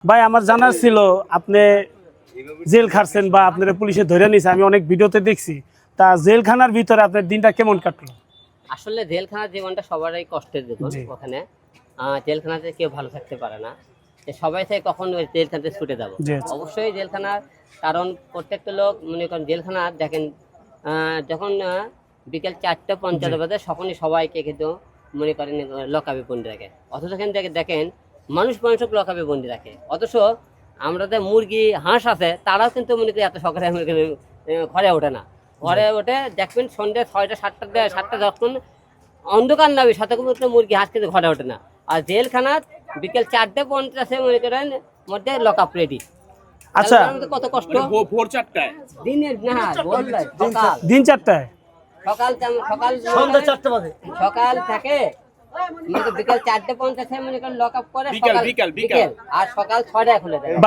ভাই আমার জানার ছিল আপনি জেল খাটছেন বা আপনারা পুলিশে ধরে নিছে, আমি অনেক ভিডিওতে দেখছি। তা জেলখানার ভিতরে আপনার দিনটা কেমন কাটলো? আসলে জেলখানার জীবনটা সবারই কষ্টের জীবন। জি। ওখানে জেলখানাতে কেউ ভালো থাকতে পারে না, যে সবাই থেকে কখন ওই জেলখানাতে ছুটে যাবো। জি। অবশ্যই জেলখানার, কারণ প্রত্যেকটা লোক মনে করেন জেলখানা দেখেন, যখন বিকেল 4:50 বাজে তখনই সবাইকে কিন্তু মনে করেন লকআপে বন্দি রাখে। অথচ এখান থেকে দেখেন মানুষকে লকআপে বন্দি রাখে, অথচ আমরা যে মুরগি হাঁস আছে তারাও কিন্তু মনে করি এত সকালে ঘরে ওঠে না। ঘরে ওঠে দেখবেন সন্ধ্যে 6টা 7টা যখন অন্ধকার নামে সাথে মুরগি হাঁস কিন্তু ঘরে ওঠে না। আর জেলখানা বিকেল 4:50 মনে করেন মধ্যে লকআপ রেডি। আচ্ছা, কত কষ্ট। ভোর 4টায় দিনের না বললে সকাল দিন 4টায় সকাল সকাল সন্ধ্যা 4টা বাজে সকাল থাকে বিকেল 4:50 মনে করেন লকআপ করে বিকেল, সকাল বিকেল, বিকেল। বিকেল আর সকাল 6টায় খুলে দেয়।